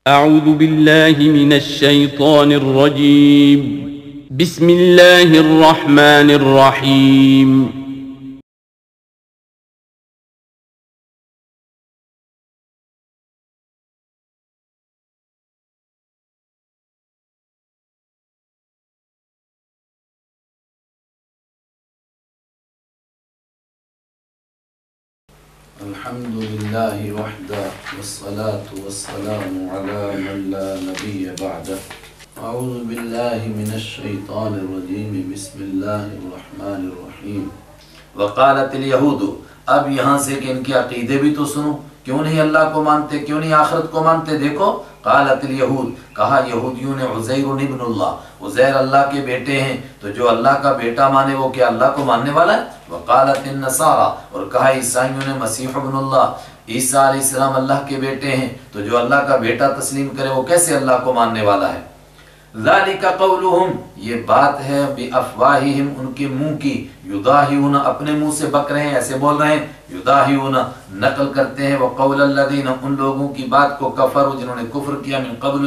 أعوذ بالله من الشيطان الرجيم. بسم الله الرحمن الرحيم. الحمد لله وحده والصلاة والسلام على من لا نبي بعده. أعوذ بالله من الشيطان الرجيم. بسم الله الرحمن الرحيم. وقالت اليهود، اب یہاں سے کہ ان کے عقیدے بھی تو سنو، کیوں نہیں اللہ کو مانتے، کیوں نہیں آخرت کو مانتے؟ دیکھو، قالت الیہود، کہا یہودیوں نے، عزیر ابن اللہ، عزیر اللہ کے بیٹے ہیں، تو جو اللہ کا بیٹا مانے وہ کیا اللہ کو ماننے والا ہے؟ وقالت النصارى، اور کہا عیسائیوں نے، مسیح ابن اللہ، عیسیٰ علیہ السلام اللہ کے بیٹے ہیں، تو جو اللہ کا بیٹا تسلیم کرے وہ کیسے اللہ کو ماننے والا ہے؟ ذالک قولہم، یہ بات ہے بافواہہم، ان کے منہ کی، یضاہئون، اپنے منہ سے بک رہے ہیں، ایسے بول رہے ہیں، یضاہئون، نقل کرتے ہیں، وقول الذین، ان لوگوں کی بات کو، کفروا، جنہوں نے کفر کیا، من قبل،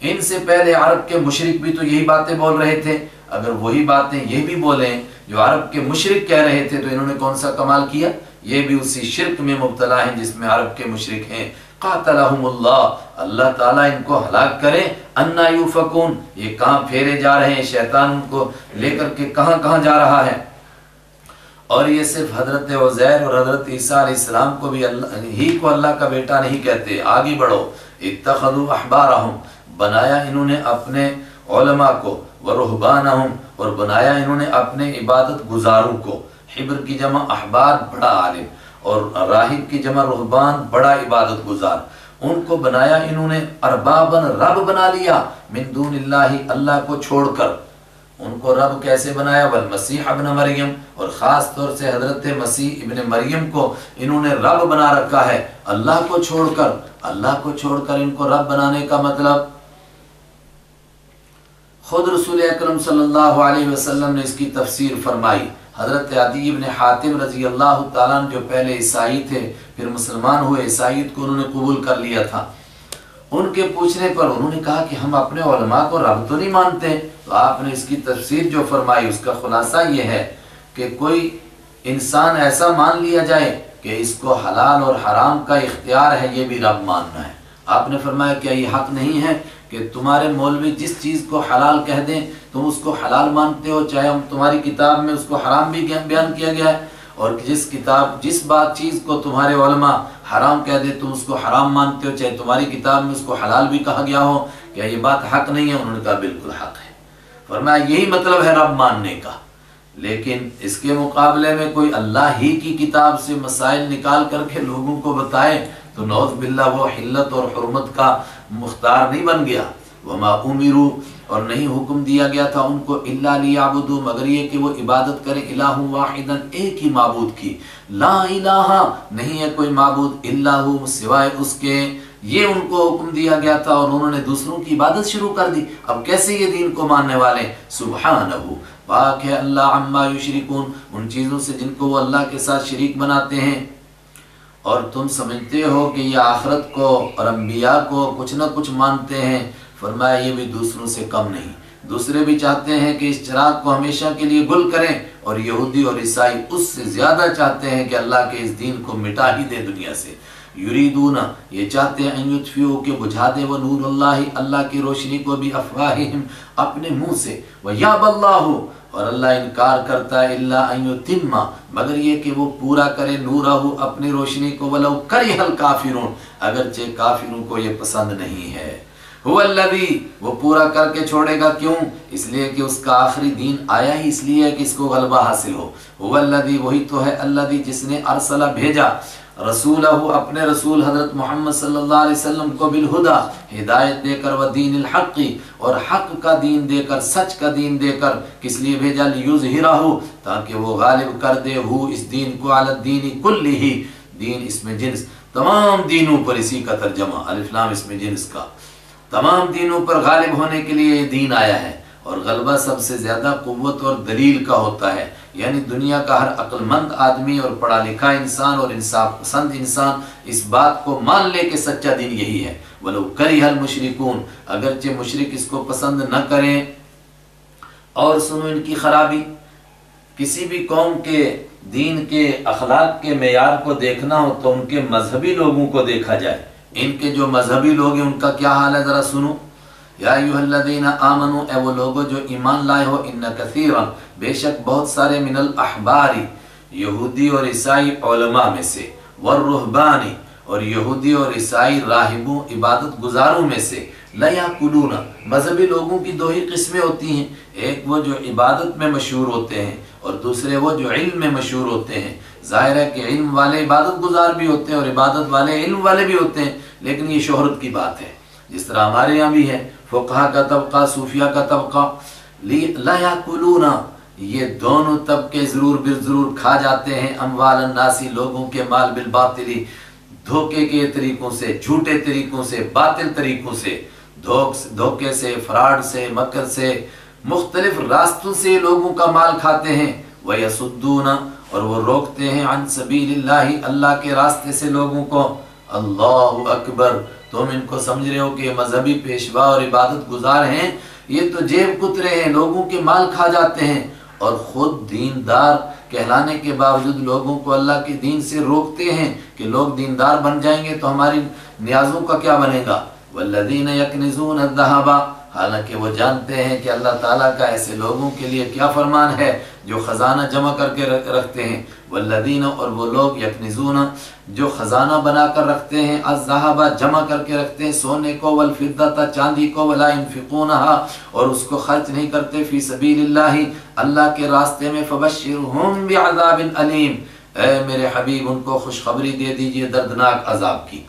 ان سے پہلے عرب کے مشرک بھی تو یہی باتیں بول رہے تھے۔ اگر وہی باتیں یہ بھی بولیں جو عرب کے مشرک کہہ رہے تھے تو انہوں نے کون سا کمال کیا؟ یہ بھی اسی شرک میں مبتلا ہیں جس میں عرب کے مشرک ہیں۔ قاتلہم اللہ، اللہ تعالیٰ ان کو ہلاک کرے، انا یوفکون، یہ کہاں پھیرے جا رہے ہیں، شیطان ان کو لے کر کے کہاں کہاں جا رہا ہے۔ اور یہ صرف حضرت عزیر اور حضرت عیسیٰ علیہ السلام کو بھی اللہ کا بیٹا نہیں کہتے، آگے بڑھو۔ اتخذوا احبارہم، بنایا انہوں نے اپنے علماء کو، ورہبانہم، اور بنایا انہوں نے اپنے عبادت گزاروں کو، حبر کی جمع احبار، بڑا عالم، اور راہب کی جمع رہبان، بڑا عبادت گزار، ان کو بنایا انہوں نے اربابن، رب بنا لیا، من دون اللہ، اللہ کو چھوڑ کر۔ ان کو رب کیسے بنایا؟ والمسیح ابن مریم، اور خاص طور سے حضرت مسیح ابن مریم کو انہوں نے رب بنا رکھا ہے، اللہ کو چھوڑ کر۔ اللہ کو چھوڑ کر ان کو رب بنانے کا مطلب، خود رسول اکرم صلی اللہ علیہ وسلم نے اس کی تفسیر فرمائی۔ حضرت عدی بن حاتم رضی اللہ تعالیٰ جو پہلے عیسائی تھے پھر مسلمان ہوئے، عیسائیت کو انہوں نے قبول کر لیا تھا، ان کے پوچھنے پر انہوں نے کہا کہ ہم اپنے علماء کو رب تو نہیں مانتے، تو آپ نے اس کی تفسیر جو فرمائی اس کا خلاصہ یہ ہے کہ کوئی انسان ایسا مان لیا جائے کہ اس کو حلال اور حرام کا اختیار ہے، یہ بھی رب ماننا ہے۔ آپ نے فرمایا کیا یہ حق نہیں ہے کہ تمہارے مولوی جس چیز کو حلال کہہ دیں تم اس کو حلال مانتے ہو، چاہے ہم تمہاری کتاب میں اس کو حرام بھی بیان کیا گیا ہے، اور جس چیز کو تمہارے علماء حرام کہہ دیں تم اس کو حرام مانتے ہو، چاہے تمہاری کتاب میں اس کو حلال بھی کہا گیا ہو، کیا یہ بات حق نہیں ہے؟ انہوں نے کہا بالکل حق ہے۔ فرمایا یہی مطلب ہے رب ماننے کا۔ لیکن اس کے مقابلے میں کوئی اللہ ہی کی کتاب سے مسائل نکال کر کے لوگوں کو بتائے تو نعوذ باللہ وہ حلت اور حرمت کا مختار نہیں بن گیا۔ وما امروا، اور نہیں حکم دیا گیا تھا ان کو، الا لیعبدوا، مگر یہ کہ وہ عبادت کریں، الہ واحدا، ایک ہی معبود کی، لا الہ، نہیں ہے کوئی معبود، الا ہو، سوائے اس کے، یہ ان کو حکم دیا گیا تھا، اور انہوں نے دوسروں کی عبادت شروع کر دی۔ اب کیسے یہ دین کو ماننے والے؟ سبحانہ، پاک ہے اللہ، عما یشرکون، ان چیزوں سے جن کو وہ اللہ کے ساتھ شریک بناتے ہیں۔ اور تم سمجھتے ہو کہ یہ آخرت کو اور انبیاء کو کچھ نہ کچھ مانتے ہیں، فرمایا یہ بھی دوسروں سے کم نہیں، دوسرے بھی چاہتے ہیں کہ اس چراغ کو ہمیشہ کے لیے گل کریں، اور یہودی اور عیسائی اس سے زیادہ چاہتے ہیں کہ اللہ کے اس دین کو مٹا ہی دے دنیا سے۔ یریدون، یہ چاہتے ہیں، ان یطفئوا، کہ بجھا دے، وہ نور اللہ، اللہ کی روشنی کو بھی، افواہہم، اپنے منہ سے، ویاب اللہ، اور اللہ انکار کرتا ہے، الا ان یتم، مگر یہ کہ وہ پورا کرے، نورہ، اپنی روشنی کو، ولو کرہ الکافرون، اگرچہ کافروں کو یہ پسند نہیں ہے۔ هو الذی، وہ پورا کر کے چھوڑے گا، کیوں؟ اس لیے کہ اس کا آخری دین آیا ہی اس لیے کہ اس کو غلبہ حاصل ہو۔ هو الذی، وہی تو ہے، الذی، جس نے ارسل، بھیجا، رسولہ، اپنے رسول حضرت محمد صلی اللہ علیہ وسلم کو، بالہدا، ہدایت دے کر، ودین الحق، اور حق کا دین دے کر، سچ کا دین دے کر، کس لیے بھیجا؟ لیظہرہ، تاکہ وہ غالب کر دے، ہو، اس دین کو، علی الدین کلہ، دین اس میں جنس، تمام دینوں پر، اسی کا ترجمہ، الف لام اس میں جنس کا، تمام دینوں پر غالب ہونے کے لیے یہ دین آیا ہے، اور غلبہ سب سے زیادہ قوت اور دلیل کا ہوتا ہے، یعنی دنیا کا ہر عقلمند آدمی اور پڑھا لکھا انسان اور انصاف پسند انسان اس بات کو مان لے کہ سچا دین یہی ہے۔ وَلَوْ كَرِهَ الْمُشْرِكُونَ، اگرچہ مشرک اس کو پسند نہ کریں۔ اور سنو ان کی خرابی، کسی بھی قوم کے دین کے اخلاق کے معیار کو دیکھنا ہو تو ان کے مذہبی لوگوں کو دیکھا جائے۔ ان کے جو مذہبی لوگ ہیں ان کا کیا حال ہے ذرا سنو۔ یا ایھا الذین آمنوا، اے وہ لوگوں جو ایمان لائے ہو، ان کثیرا، بے شک بہت سارے، من الاحبار، یہودی اور عیسائی علماء میں سے، والرہبان، اور یہودی اور عیسائی راہبوں عبادت گزاروں میں سے، لیاکلون، مذہبی لوگوں کی دو ہی قسمیں ہوتی ہیں، ایک وہ جو عبادت میں مشہور ہوتے ہیں اور دوسرے وہ جو علم میں مشہور ہوتے ہیں۔ ظاہر ہے کہ علم والے عبادت گزار بھی ہوتے ہیں اور عبادت والے علم والے بھی ہوتے ہیں، لیکن یہ شہرت کی بات ہے، جس طرح ہمارے یہاں بھی ہے فقہا کا طبقہ، صوفیہ کا طبقہ، لا یاکلون، یہ دونوں طبقے ضرور کھا جاتے ہیں، اموال الناس، لوگوں کے مال، بالباطل، دھوکے کے طریقوں سے، جھوٹے طریقوں سے، باطل طریقوں سے، دھوکے سے، فراڈ سے، مکر سے، مختلف راستوں سے لوگوں کا مال کھاتے ہیں۔ وَيَصُدُّونَ، اور وہ روکتے ہیں، عن سبیل اللہ، اللہ کے راستے سے لوگوں کو۔ اللہ اکبر، تم ان کو سمجھ رہے ہو کہ مذہبی پیشوا اور عبادت گزار ہیں، یہ تو جیب کترے ہیں، لوگوں کے مال کھا جاتے ہیں، اور خود دیندار کہلانے کے باوجود لوگوں کو اللہ کے دین سے روکتے ہیں کہ لوگ دیندار بن جائیں گے تو ہماری نیازوں کا کیا بنے گا۔ والذین یکنزون الذھب، حالانکہ وہ جانتے ہیں کہ اللہ تعالیٰ کا ایسے لوگوں کے لیے کیا فرمان ہے جو خزانہ جمع کر کے رکھتے ہیں۔ والذین، اور وہ لوگ، یکنزون، جو خزانہ بنا کر رکھتے ہیں، الذھب، جمع کر کے رکھتے ہیں سونے کو، والفضة، چاندی کو، ولا ينفقونها، اور اس کو خرچ نہیں کرتے، فی سبیل اللہ، اللہ کے راستے میں، فبشرہم بعذاب علیم، اے میرے حبیب ان کو خوشخبری دے دیجئے دردناک عذاب کی۔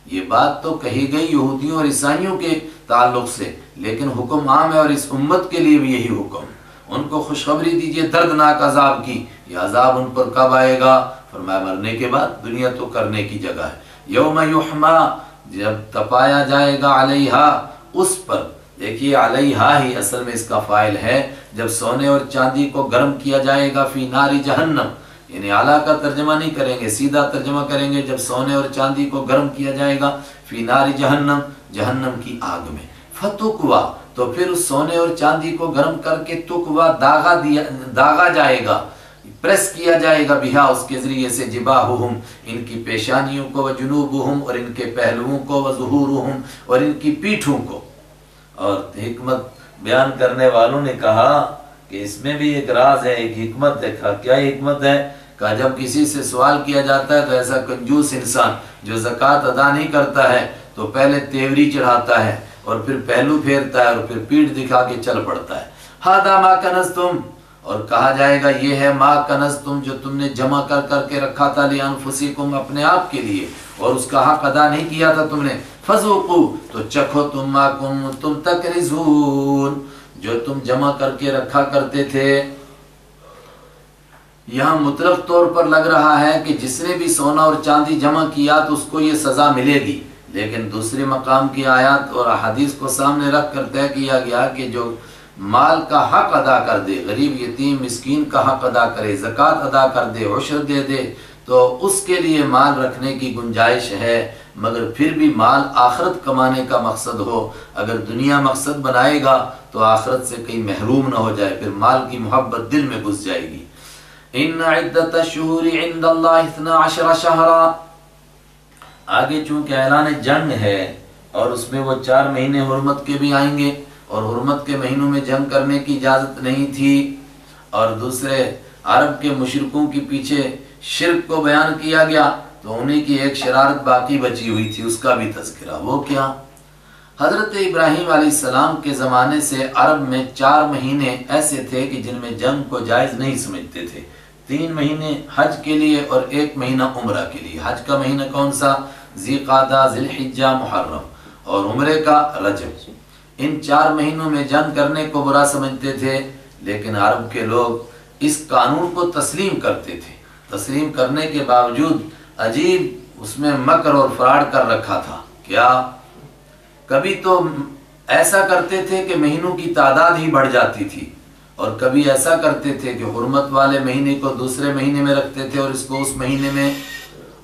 یہ بات تو کہی گئی یہودیوں اور عیسائیوں کے تعلق سے، لیکن حکم عام ہے اور اس امت کے لیے بھی یہی حکم، ان کو خوشخبری دیجئے دردناک عذاب کی۔ یہ عذاب ان پر کب آئے گا؟ فرمایا مرنے کے بعد، دنیا تو کرنے کی جگہ ہے۔ یوم یحما، جب تپایا جائے گا، علیہا، اس پر، دیکھیے علیہا ہی اصل میں اس کا فاعل ہے، جب سونے اور چاندی کو گرم کیا جائے گا، فی نار جہنم، یعنی اعلیٰ کا ترجمہ نہیں کریں گے، سیدھا ترجمہ کریں گے، جب سونے اور چاندی کو گرم کیا جائے گا، فی نار جہنم، جہنم کی آگ میں، فتقوا، تو پھر اس سونے اور چاندی کو گرم کر کے تقوا، داغا جائے گا، پریس کیا جائے گا، بہا، اس کے ذریعے سے، جباہہم، ان کی پیشانیوں کو، وجنوبہم، اور ان کے پہلوؤں کو، وظہورہم، اور ان کی پیٹھوں کو۔ اور حکمت بیان کرنے والوں نے کہا کہ اس میں بھی ایک راز ہے، ایک حکمت ہے۔ کیا حکمت ہے؟ کہ جب کسی سے سوال کیا جاتا ہے تو ایسا کنجوس انسان جو زکوٰۃ ادا نہیں کرتا ہے تو پہلے تیوری چڑھاتا ہے اور پھر پہلو پھیرتا ہے اور پھر پیٹھ دکھا کے چل پڑتا ہے۔ ہذا ما کنزتم، اور کہا جائے گا یہ ہے ما کنزتم، جو تم نے جمع کر کر کے رکھا تھا، لانفسکم، اپنے آپ کے لیے، اور اس کا حق ادا نہیں کیا تھا تم نے، فذوقوا، تو چکھو تم ما کنتم تکنزون، جو تم جمع کر کے رکھا کرتے تھے۔ یہاں مطلق طور پر لگ رہا ہے کہ جس نے بھی سونا اور چاندی جمع کیا تو اس کو یہ سزا ملے گی، لیکن دوسرے مقام کی آیات اور احادیث کو سامنے رکھ کر طے کیا گیا کہ جو مال کا حق ادا کر دے، غریب یتیم مسکین کا حق ادا کرے، زکوٰۃ ادا کر دے، عشر دے دے، تو اس کے لیے مال رکھنے کی گنجائش ہے، مگر پھر بھی مال آخرت کمانے کا مقصد ہو۔ اگر دنیا مقصد بنائے گا تو آخرت سے کہیں محروم نہ ہو جائے، پھر مال کی محبت دل میں گھس جائے گی۔ ان عدت الشہور عند اللہ 12 شہرا، آگے چونکہ اعلان جنگ ہے اور اس میں وہ 4 مہینے حرمت کے بھی آئیں گے، اور حرمت کے مہینوں میں جنگ کرنے کی اجازت نہیں تھی، اور دوسرے عرب کے مشرکوں کے پیچھے شرک کو بیان کیا گیا، تو انہیں کی ایک شرارت باقی بچی ہوئی تھی، اس کا بھی تذکرہ۔ وہ کیا؟ حضرت ابراہیم علیہ السلام کے زمانے سے عرب میں 4 مہینے ایسے تھے کہ جن میں جنگ کو جائز نہیں سمجھتے تھے۔ 3 مہینے حج کے لیے اور 1 مہینہ عمرہ کے لیے۔ حج کا مہینہ کون سا؟ ذی قعدہ، ذی الحجہ، محرم، اور عمرے کا رجب۔ ان 4 مہینوں میں جنگ کرنے کو برا سمجھتے تھے، لیکن عرب کے لوگ اس قانون کو تسلیم کرتے تھے۔ تسلیم کرنے کے باوجود عجیب اس میں مکر اور فراڈ کر رکھا تھا۔ کیا؟ کبھی تو ایسا کرتے تھے کہ مہینوں کی تعداد ہی بڑھ جاتی تھی، اور کبھی ایسا کرتے تھے کہ حرمت والے مہینے کو دوسرے مہینے میں رکھتے تھے اور اس کو اس مہینے میں،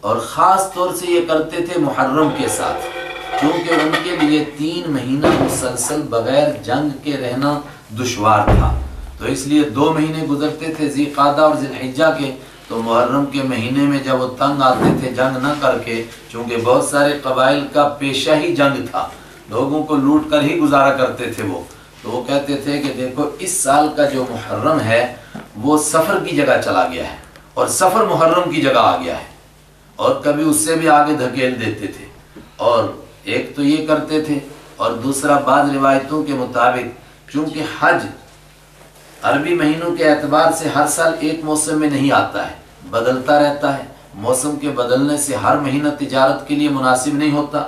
اور خاص طور سے یہ کرتے تھے محرم کے ساتھ، کیونکہ ان کے لیے 3 مہینہ مسلسل بغیر جنگ کے رہنا دشوار تھا، تو اس لیے 2 مہینے گزرتے تھے ذی قعدہ اور ذی الحجہ کے، تو محرم کے مہینے میں جب وہ تنگ آتے تھے جنگ نہ کر کے، چونکہ بہت سارے قبائل کا پیشہ ہی جنگ تھا، لوگوں کو لوٹ کر ہی گزارا کرتے تھے وہ، تو وہ کہتے تھے کہ دیکھو اس سال کا جو محرم ہے وہ سفر کی جگہ چلا گیا ہے اور سفر محرم کی جگہ آ گیا ہے، اور کبھی اس سے بھی آگے دھکیل دیتے تھے، اور ایک تو یہ کرتے تھے، اور دوسرا بعض روایتوں کے مطابق چونکہ حج عربی مہینوں کے اعتبار سے ہر سال ایک موسم میں نہیں آتا ہے، بدلتا رہتا ہے، موسم کے بدلنے سے ہر مہینہ تجارت کے لیے مناسب نہیں ہوتا،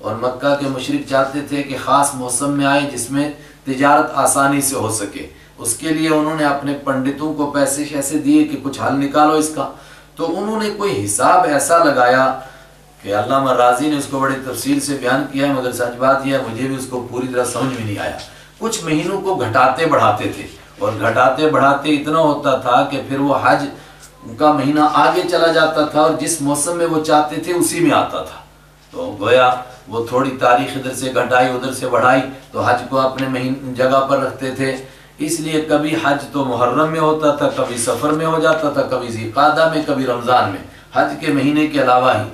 اور مکہ کے مشرک چاہتے تھے کہ خاص موسم میں آئے جس میں تجارت آسانی سے ہو سکے، اس کے لیے انہوں نے اپنے پنڈتوں کو پیسے شیسے دیے کہ کچھ حل نکالو اس کا، تو انہوں نے کوئی حساب ایسا لگایا کہ علامہ راضی نے اس کو بڑی تفصیل سے بیان کیا ہے، مگر سچ بات یہ ہے مجھے بھی اس کو پوری طرح سمجھ میں نہیں آیا، کچھ مہینوں کو گھٹاتے بڑھاتے تھے، اور گھٹاتے بڑھاتے اتنا ہوتا تھا کہ پھر وہ حج کا مہینہ آگے چلا جاتا تھا اور جس موسم میں وہ چاہتے تھے اسی میں آتا تھا، تو گویا وہ تھوڑی تاریخ ادھر سے گھٹائی ادھر سے بڑھائی تو حج کو اپنے جگہ پر رکھتے تھے، اس لیے کبھی حج تو محرم میں ہوتا تھا، کبھی سفر میں ہو جاتا تھا، کبھی ذی قعدہ میں، کبھی رمضان میں، حج کے مہینے کے علاوہ ہی۔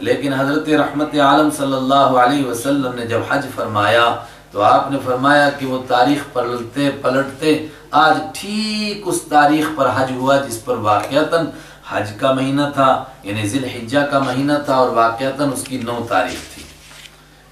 لیکن حضرت رحمت عالم صلی اللہ علیہ وسلم نے جب حج فرمایا تو آپ نے فرمایا کہ وہ تاریخ پلٹتے آج ٹھیک اس تاریخ پر حج ہوا جس پر واقعتاً حج کا مہینہ تھا، یعنی ذی الحجہ کا مہینہ تھا، اور واقعتاً اس کی 9 تاریخ تھی۔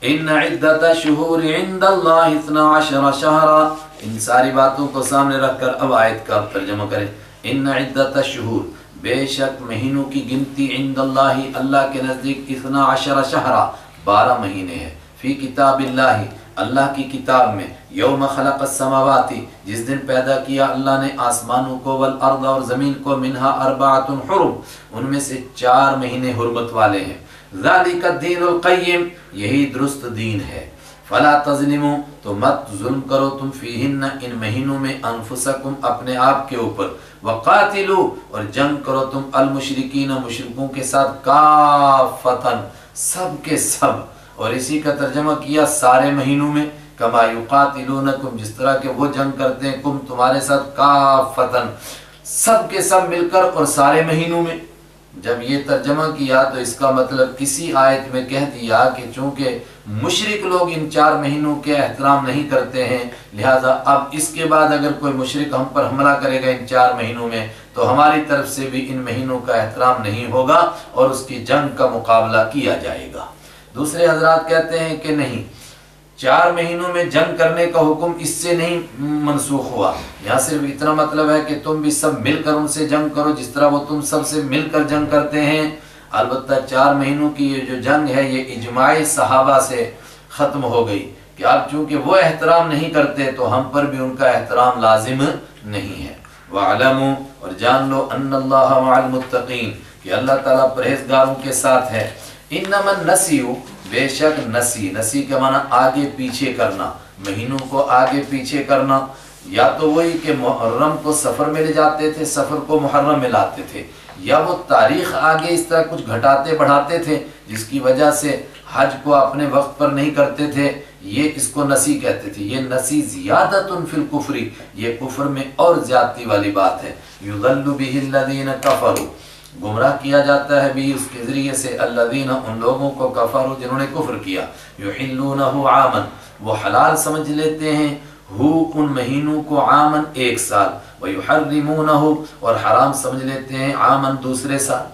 ان عدت شہور عند اللہ 12 شہرا، ان ساری باتوں کو سامنے رکھ کر اب آیت کا ترجمہ کریں۔ ان عدت شہور، بے شک مہینوں کی گنتی، عند اللہ، اللہ کے نزدیک، 12 شہرا، 12 مہینے ہیں، فی کتاب اللہ، اللہ کی کتاب میں، یوم خلق السماوات، جس دن پیدا کیا اللہ نے آسمانوں کو، والارض، اور زمین کو، منہا 4 حرم، ان میں سے 4 مہینے حرمت والے ہیں، ذالک الدین القیم، یہی درست دین ہے، فلا تظلموا، تو مت ظلم کرو تم، فیہن، ان مہینوں میں، انفسکم، اپنے آپ کے اوپر، وقاتلوا، اور جنگ کرو تم، المشرکین، مشرکوں کے ساتھ، کافتن، سب کے سب، اور اسی کا ترجمہ کیا سارے مہینوں میں، کما یقاتلونکم، جس طرح کہ وہ جنگ کرتے ہیں، کم، تمہارے ساتھ، کافتن، سب کے سب مل کر اور سارے مہینوں میں۔ جب یہ ترجمہ کیا تو اس کا مطلب کسی آیت میں کہہ دیا کہ چونکہ مشرک لوگ ان 4 مہینوں کے احترام نہیں کرتے ہیں، لہٰذا اب اس کے بعد اگر کوئی مشرک ہم پر حملہ کرے گا ان 4 مہینوں میں تو ہماری طرف سے بھی ان مہینوں کا احترام نہیں ہوگا اور اس کی جنگ کا مقابلہ کیا جائے گا۔ دوسرے حضرات کہتے ہیں کہ نہیں، 4 مہینوں میں جنگ کرنے کا حکم اس سے نہیں منسوخ ہوا، یہاں صرف اتنا مطلب ہے کہ تم بھی سب مل کر ان سے جنگ کرو جس طرح وہ تم سب سے مل کر جنگ کرتے ہیں۔ البتہ 4 مہینوں کی یہ جو جنگ ہے یہ اجماع صحابہ سے ختم ہو گئی کہ اب چونکہ وہ احترام نہیں کرتے تو ہم پر بھی ان کا احترام لازم نہیں ہے۔ وَعْلَمُوا، اور جان لو، ان اللہ مع المتقین، کہ اللہ تعالیٰ پرہیزگاروں کے ساتھ ہے۔ انما النسیء، بے شک نسی کا معنی آگے پیچھے کرنا، مہینوں کو آگے پیچھے کرنا، یا تو وہی کہ محرم کو سفر میں لے جاتے تھے، سفر کو محرم میں لاتے تھے، یا وہ تاریخ آگے اس طرح کچھ گھٹاتے بڑھاتے تھے جس کی وجہ سے حج کو اپنے وقت پر نہیں کرتے تھے، یہ اس کو نسی کہتے تھے۔ یہ نسی زیادۃ فی الکفر، یہ کفر میں اور زیادتی والی بات ہے۔ یضل بہ الذین کفروا، گمراہ کیا جاتا ہے بھی اس کے ذریعے سے، الذین، ان لوگوں کو، کفروا، جنہوں نے کفر کیا، یحلونہ عاما، وہ حلال سمجھ لیتے ہیں، ہو، ان مہینوں کو، عامن، 1 سال، ویحرمونہ، اور حرام سمجھ لیتے ہیں، عامن، دوسرے سال،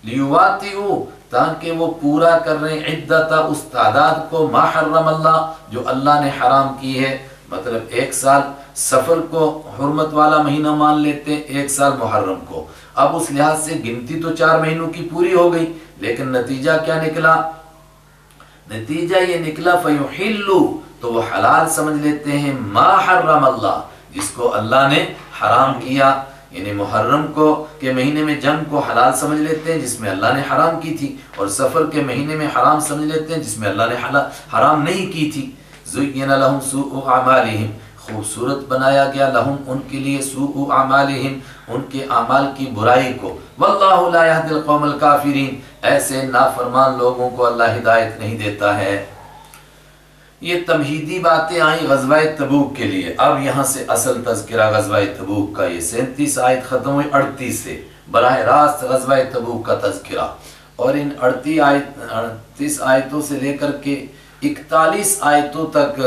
لیواطئوا، تاکہ وہ پورا کر رہے ہیں، عدت، اس تعداد کو، ما حرم اللہ، جو اللہ نے حرام کی ہے، مطلب 1 سال سفر کو حرمت والا مہینہ مان لیتے، 1 سال محرم کو۔ اب اس لحاظ سے گنتی تو 4 مہینوں کی پوری ہو گئی، لیکن نتیجہ کیا نکلا؟ نتیجہ یہ نکلا، فیحلوا، تو وہ حلال سمجھ لیتے ہیں، ما حرم اللہ، جس کو اللہ نے حرام کیا، یعنی محرم کو کے مہینے میں جنگ کو حلال سمجھ لیتے ہیں جس میں اللہ نے حرام کی تھی، اور سفر کے مہینے میں حرام سمجھ لیتے ہیں جس میں اللہ نے حرام نہیں کی تھی۔ زین لہم سوء اعمالہم، خوبصورت بنایا گیا، لہم ان کے لیے سوء اعمالہم ان کے اعمال کی برائی کو، واللہ لا یہدی القوم الکافرین ایسے نافرمان لوگوں کو اللہ ہدایت نہیں دیتا ہے۔ یہ تمہیدی باتیں آئیں غزوہ تبوک کے لیے۔ اب یہاں سے اصل تذکرہ غزوہ تبوک کا، یہ 37 آیت ختم ہوئی 38 سے، براہ راست غزوہ تبوک کا تذکرہ، اور ان 38 آیتوں سے لے کر کے 41 آیتوں تک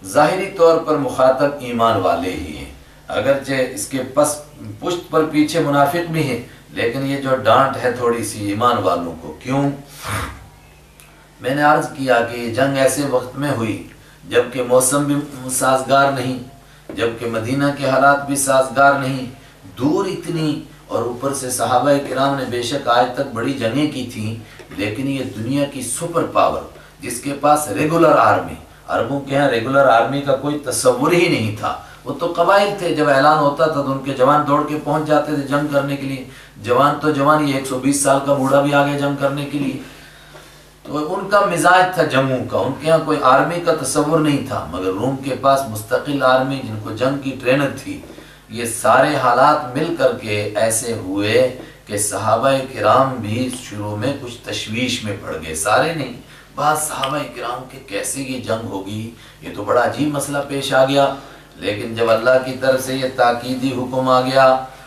ظاہری طور پر مخاطب ایمان والے ہی ہیں، اگرچہ اس کے پشت پر پیچھے منافق بھی ہیں، لیکن یہ جو ڈانٹ ہے تھوڑی سی ایمان والوں کو۔ کیوں؟ میں نے عرض کیا کہ یہ جنگ ایسے وقت میں ہوئی جبکہ موسم بھی سازگار نہیں، جبکہ مدینہ کے حالات بھی سازگار نہیں، دور اتنی، اور اوپر سے صحابہ کرام نے بے شک آج تک بڑی جنگیں کی تھیں، لیکن یہ دنیا کی سپر پاور جس کے پاس ریگولر آرمی، عربوں کے ہاں ریگولر آرمی کا کوئی تصور ہی نہیں تھا، وہ تو قبائل تھے، جب اعلان ہوتا تھا تو ان کے جوان دوڑ کے پہنچ جاتے تھے جنگ کرنے کے لیے، جوان تو جوان، یہ 120 سال کا بوڑھا بھی آگے جنگ کرنے کے لیے، تو ان کا مزاج تھا جنگوں کا، ان کے ہاں کوئی آرمی کا تصور نہیں تھا، مگر روم کے پاس مستقل آرمی جن کو جنگ کی ٹریننگ تھی۔ یہ سارے حالات مل کر کے ایسے ہوئے کہ صحابہ کرام بھی شروع میں کچھ تشویش میں پڑ گئے، سارے نہیں، بعض صحابہ کرام کے کیسے یہ جنگ ہوگی، یہ تو بڑا عجیب مسئلہ پیش آ گیا، لیکن جب اللہ کی طرف سے یہ تاکیدی حکم آ گیا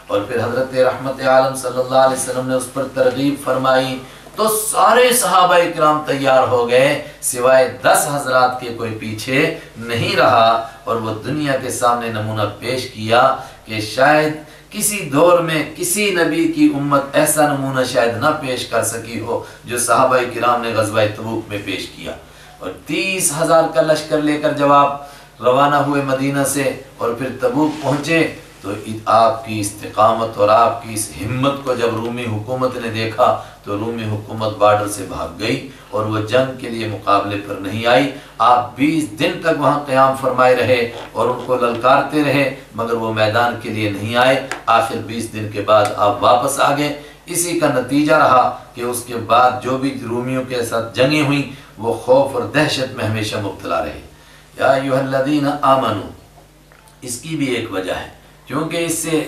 اور پھر حضرت رحمت عالم صلی اللہ علیہ وسلم نے اس پر ترغیب فرمائی تو سارے صحابہ کرام تیار ہو گئے، سوائے 10 حضرات کے کوئی پیچھے نہیں رہا، اور وہ دنیا کے سامنے نمونہ پیش کیا کہ شاید کسی دور میں کسی نبی کی امت ایسا نمونہ شاید نہ پیش کر سکی ہو جو صحابہ کرام نے غزوہ تبوک میں پیش کیا، اور 30,000 کا لشکر لے کر جب آپ روانہ ہوئے مدینہ سے اور پھر تبوک پہنچے تو آپ کی استقامت اور آپ کی اس ہمت کو جب رومی حکومت نے دیکھا تو رومی حکومت بارڈر سے بھاگ گئی اور وہ جنگ کے لیے مقابلے پر نہیں آئی۔ آپ 20 دن تک وہاں قیام فرمائے رہے اور ان کو للکارتے رہے، مگر وہ میدان کے لیے نہیں آئے۔ آخر 20 دن کے بعد آپ واپس آ گئے۔ اسی کا نتیجہ رہا کہ اس کے بعد جو بھی رومیوں کے ساتھ جنگیں ہوئیں وہ خوف اور دہشت میں ہمیشہ مبتلا رہے۔ یا ایھا الذین آمنو، اس کی بھی ایک وجہ ہے، کیونکہ اس سے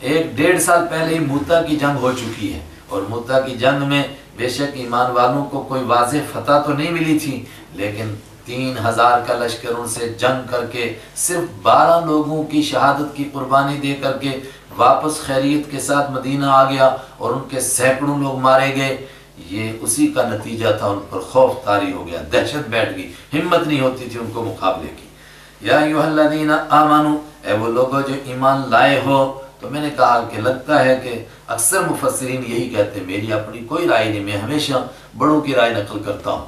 1-1.5 سال پہلے ہی موتا کی جنگ ہو چکی ہے، اور موتا کی جنگ میں بے شک ایمان والوں کو کوئی واضح فتح تو نہیں ملی تھی، لیکن 3000 کا لشکر ان سے جنگ کر کے صرف 12 لوگوں کی شہادت کی قربانی دے کر کے واپس خیریت کے ساتھ مدینہ آ گیا، اور ان کے سینکڑوں لوگ مارے گئے۔ یہ اسی کا نتیجہ تھا، ان پر خوف طاری ہو گیا، دہشت بیٹھ گئی، ہمت نہیں ہوتی تھی ان کو مقابلے کی۔ یا ایھا الذین آمنو، اے وہ لوگوں جو ایمان لائے ہو۔ تو میں نے کہا کہ لگتا ہے کہ اکثر مفسرین یہی کہتے ہیں، میری اپنی کوئی رائے نہیں، میں ہمیشہ بڑوں کی رائے نقل کرتا ہوں،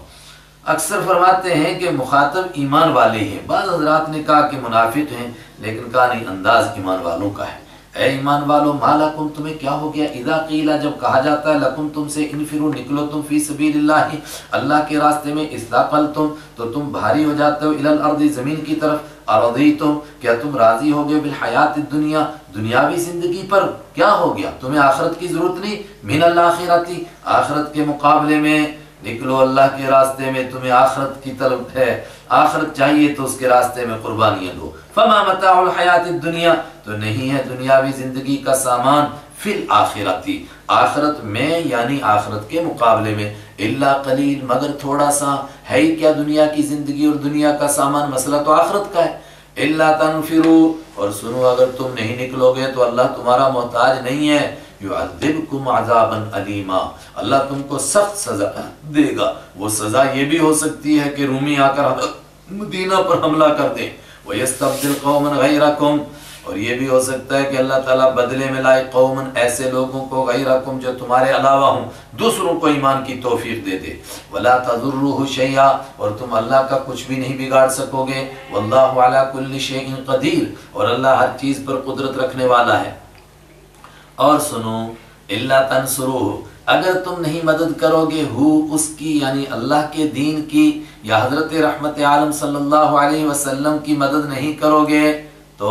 اکثر فرماتے ہیں کہ مخاطب ایمان والے ہیں۔ بعض حضرات نے کہا کہ منافق ہیں، لیکن کہا نہیں، انداز ایمان والوں کا ہے۔ اے ایمان والو ما لکم، تمہیں کیا ہو گیا، اذا قیل، جب کہا جاتا ہے لکم تم سے، انفروا، نکلو تم، فی سبیل اللہ، اللہ کے راستے میں، اثاقلتم، تو تم بھاری ہو جاتے ہو، الی الارض، زمین کی طرف، ارضیتم، کیا تم راضی ہو گئے، بالحیات الدنیا، دنیاوی زندگی پر، کیا ہو گیا، تمہیں آخرت کی ضرورت نہیں، من الآخرتی، آخرت کے مقابلے میں نکلو اللہ کے راستے میں، تمہیں آخرت کی طلب ہے، آخرت چاہیے تو اس کے راستے میں قربانیاں دو۔ فما متاع الحیات الدنیا، تو نہیں ہے دنیاوی زندگی کا سامان، فی الآخرتی، آخرت میں یعنی آخرت کے مقابلے میں، الا قلیل، مگر تھوڑا سا ہے ہی کیا دنیا کی زندگی اور دنیا کا سامان، مسئلہ تو آخرت کا ہے۔ الا تنفروا، اور سنو اگر تم نہیں نکلو گے تو اللہ تمہارا محتاج نہیں ہے، یعذبکم عذابا علیما، اللہ تم کو سخت سزا دے گا۔ وہ سزا یہ بھی ہو سکتی ہے کہ رومی آ کر مدینہ پر حملہ کر دیں، وَيَسْتَبْدِلْ قَوْمًا غَيْرَكُمْ، اور یہ بھی ہو سکتا ہے کہ اللہ تعالیٰ بدلے میں لائے قومن، ایسے لوگوں کو، غیرکم، جو تمہارے علاوہ ہوں، دوسروں کو ایمان کی توفیق دے دے۔ وَلَا تَضُرُّهُ شَيْئًا، اور تم اللہ کا کچھ بھی نہیں بگاڑ سکو گے۔ وَاللَّهُ عَلَى كُلِّ شَيْءٍ قَدِيرٌ، اور اللہ ہر چیز پر قدرت رکھنے والا ہے۔ اور سنو، اِلَّا تَنْصُرُوهُ، اگر تم نہیں مدد کرو گے ہو اس کی، یعنی اللہ کے دین کی، یا حضرت رحمت عالم صلی اللہ علیہ وسلم کی مدد نہیں کرو گے تو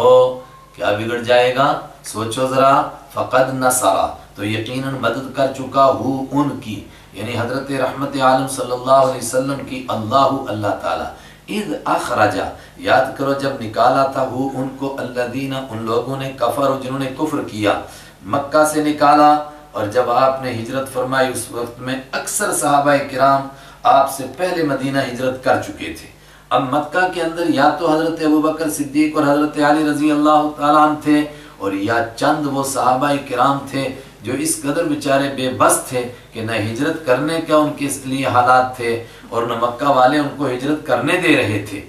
کیا بگڑ جائے گا؟ سوچو ذرا، فقد نصر، تو یقیناً مدد کر چکا ہو ان کی، یعنی حضرت رحمت عالم صلی اللہ علیہ وسلم کی، اللہ تعالیٰ، اذ اخرجا، یاد کرو جب نکالا تھا وہ ان کو، الذین ان لوگوں نے، کفروا جنہوں نے کفر کیا، مکہ سے نکالا۔ اور جب آپ نے ہجرت فرمائی اس وقت میں اکثر صحابہ کرام آپ سے پہلے مدینہ ہجرت کر چکے تھے۔ اب مکہ کے اندر یا تو حضرت ابوبکر صدیق اور حضرت علی رضی اللہ تعالیٰ عنہ تھے، اور یا چند وہ صحابہ کرام تھے جو اس قدر بیچارے بے بس تھے کہ نہ ہجرت کرنے کا ان کے لیے حالات تھے اور نہ مکہ والے ان کو ہجرت کرنے دے رہے تھے۔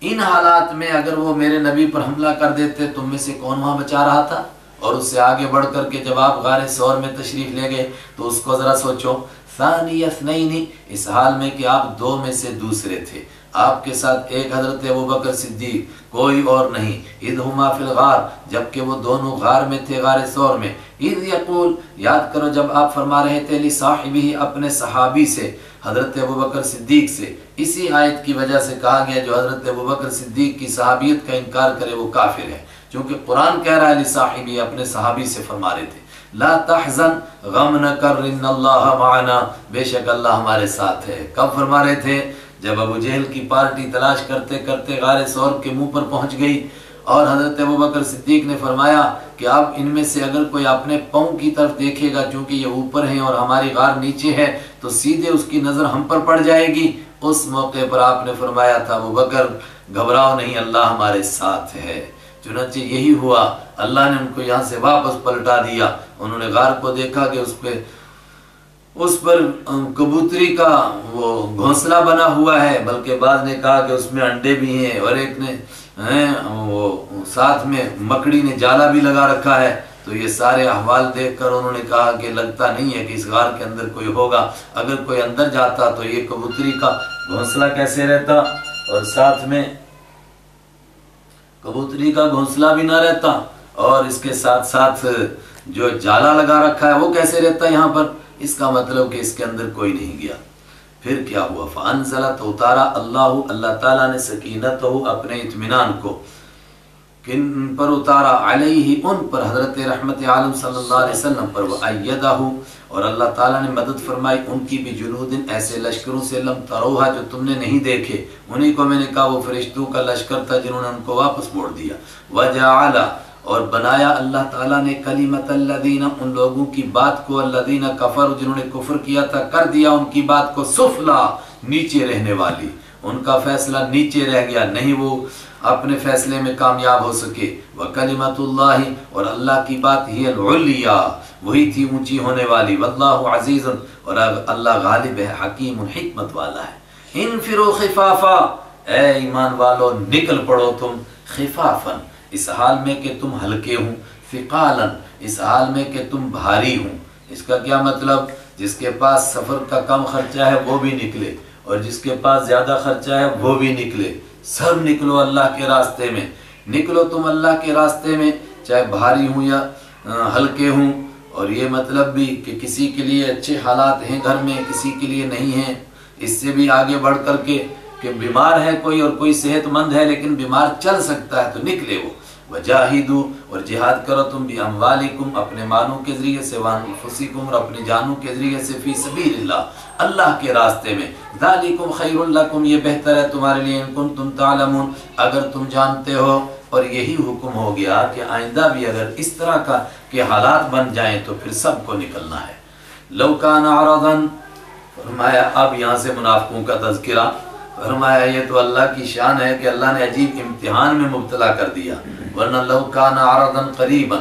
ان حالات میں اگر وہ میرے نبی پر حملہ کر دیتے، تم میں سے کون وہاں بچا رہا تھا؟ اور اس سے آگے بڑھ کر کے جب آپ غار ثور میں تشریف لے گئے تو اس کو ذرا سوچو، ثانی اثنین، اس حال میں کہ آپ دو میں سے دوسرے تھے، آپ کے ساتھ ایک حضرت ابوبکر صدیق، کوئی اور نہیں، اذ ہما فی الغار، جبکہ وہ دونوں غار میں تھے، غار ثور میں، اذ یقول، یاد کرو جب آپ فرما رہے تھے، لصاحبہ، اپنے صحابی سے، حضرت ابوبکر صدیق سے، اسی آیت کی وجہ سے کہا گیا جو حضرت ابوبکر صدیق کی صحابیت کا انکار کرے وہ کافر ہے، چونکہ قرآن کہہ رہا ہے لصاحبہ، اپنے صحابی سے فرما رہے تھے، لا تحزن، غم نہ کر، ان اللہ معنا، بے شک اللہ ہمارے ساتھ ہے۔ کب فرما رہے تھے؟ جب ابو جہل کی پارٹی تلاش کرتے کرتے غار ثور کے منہ پر پہنچ گئی اور حضرت ابوبکر صدیق نے فرمایا کہ اب ان میں سے اگر کوئی اپنے پاؤں کی طرف دیکھے گا، چونکہ یہ اوپر ہیں اور ہماری غار نیچے ہے، تو سیدھے اس کی نظر ہم پر پڑ جائے گی۔ اس موقع پر آپ نے فرمایا تھا، ابوبکر گھبراؤ نہیں، اللہ ہمارے ساتھ ہے۔ چنانچہ یہی ہوا، اللہ نے ان کو یہاں سے واپس پلٹا دیا۔ انہوں نے غار کو دیکھا کہ اس پر کبوتری کا وہ گھونسلہ بنا ہوا ہے، بلکہ بعض نے کہا کہ اس میں انڈے بھی ہیں، اور ایک نے وہ ساتھ میں مکڑی نے جالا بھی لگا رکھا ہے۔ تو یہ سارے احوال دیکھ کر انہوں نے کہا کہ لگتا نہیں ہے کہ اس غار کے اندر کوئی ہوگا، اگر کوئی اندر جاتا تو یہ کبوتری کا گھونسلہ کیسے رہتا، اور ساتھ میں کبوتری کا گھونسلہ بھی نہ رہتا، اور اس کے ساتھ ساتھ جو جالا لگا رکھا ہے وہ کیسے رہتا یہاں پر؟ اس کا مطلب کہ اس کے اندر کوئی نہیں گیا۔ پھر کیا ہوا؟ فانزل، تو اتارا اللہ تعالیٰ نے سکینت ہو، اپنے اطمینان کو، کن پر اتارا؟ علیہ، ان پر، حضرت رحمت عالم صلی اللہ علیہ وسلم پر، وَأَيَّدَهُ، اور اللہ تعالیٰ نے مدد فرمائی ان کی بھی، جنود، ایسے لشکروں سے، لم تروہا، جو تم نے نہیں دیکھے، انہی کو میں نے کہا وہ فرشتوں کا لشکر تھا جنہوں نے ان کو واپس موڑ دیا۔ وَجَعَلَ، اور بنایا اللہ تعالیٰ نے، کلمت الذین، ان لوگوں کی بات کو، الذین کفروا، جنہوں نے کفر کیا تھا، کر دیا ان کی بات کو، سفلا، نیچے رہنے والی، ان کا فیصلہ نیچے رہ گیا، نہیں وہ اپنے فیصلے میں کامیاب ہو سکے۔ وکلمت اللہ، اور اللہ کی بات، ہی العلیٰ، وہی تھی اونچی ہونے والی، واللہ عزیز، اور اللہ غالب ہے، حکیم، حکمت والا ہے۔ انفروا خفافا، اے ایمان والو نکل پڑو تم، خفافا، اس حال میں کہ تم ہلکے ہوں، ثقالا، اس حال میں کہ تم بھاری ہوں۔ اس کا کیا مطلب؟ جس کے پاس سفر کا کم خرچہ ہے وہ بھی نکلے، اور جس کے پاس زیادہ خرچہ ہے وہ بھی نکلے، سب نکلو اللہ کے راستے میں، نکلو تم اللہ کے راستے میں، چاہے بھاری ہوں یا ہلکے ہوں۔ اور یہ مطلب بھی کہ کسی کے لیے اچھے حالات ہیں گھر میں، کسی کے لیے نہیں ہیں۔ اس سے بھی آگے بڑھ کر کے کہ بیمار ہے کوئی اور کوئی صحت مند ہے لیکن بیمار چل سکتا ہے تو نکلے وہ۔ وجاہدوا، اور جہاد کرو تم بھی، اموالکم، اپنے مالوں کے ذریعے سے، وانفسکم، اور اپنی جانوں کے ذریعے سے، فی سبیل اللہ، اللہ کے راستے میں، ذالکم خیر لکم، یہ بہتر ہے تمہارے لیے، ان کنتم تعلمون، اگر تم جانتے ہو۔ اور یہی حکم ہو گیا کہ آئندہ بھی اگر اس طرح کا کہ حالات بن جائیں تو پھر سب کو نکلنا ہے۔ لو کان عرضا، فرمایا اب یہاں سے منافقوں کا تذکرہ، فرمایا یہ تو اللہ کی شان ہے کہ اللہ نے عجیب امتحان میں مبتلا کر دیا، ورنہ لو کان عرضا قریبا،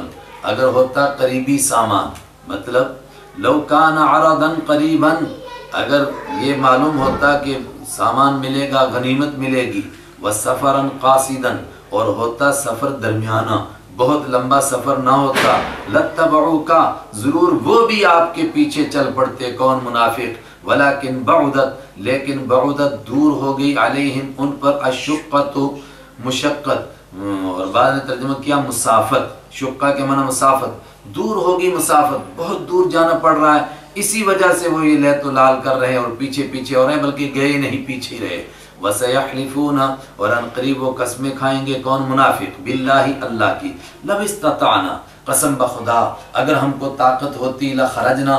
اگر ہوتا قریبی سامان، مطلب لو کان عرضا قریبا، اگر یہ معلوم ہوتا کہ سامان ملے گا، غنیمت ملے گی، وسفرا قاصدا، اور ہوتا سفر درمیانہ، بہت لمبا سفر نہ ہوتا، لتبعوک، ضرور وہ بھی آپ کے پیچھے چل پڑتے، کون؟ منافق، ولیکن بعدت، لیکن بعدت دور ہو گئی، علیہم، ان پر، الشقۃ، مشقت، اور بعد نے ترجمہ کیا مسافت، شقہ کے معنی مسافت، دور ہوگی مسافت، بہت دور جانا پڑ رہا ہے، اسی وجہ سے وہ یہ لیت و لال کر رہے ہیں اور پیچھے پیچھے ہو رہے ہیں، بلکہ گئے نہیں، پیچھے رہے۔ وَسَيَحْلِفُونَ، اور ان قریب وہ قسمیں کھائیں گے، کون؟ منافق، بِاللَّهِ، اللہ کی، لَوْ اسْتَطَعْنَا، قسم بخدا اگر ہم کو طاقت ہوتی، لَخَرَجْنَا،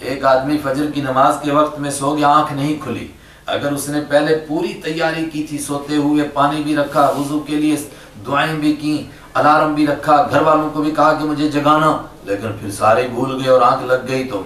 ایک آدمی فجر کی نماز کے وقت میں سو گیا، آنکھ نہیں کھلی، اگر اس نے پہلے پوری تیاری کی تھی، سوتے ہوئے پانی بھی رکھا، وضو کے لیے دعائیں بھی کی، الارم بھی رکھا، گھر والوں کو بھی کہا کہ مجھے جگانا، لیکن پھر سارے بھول گئے اور آنکھ لگ گئی، تو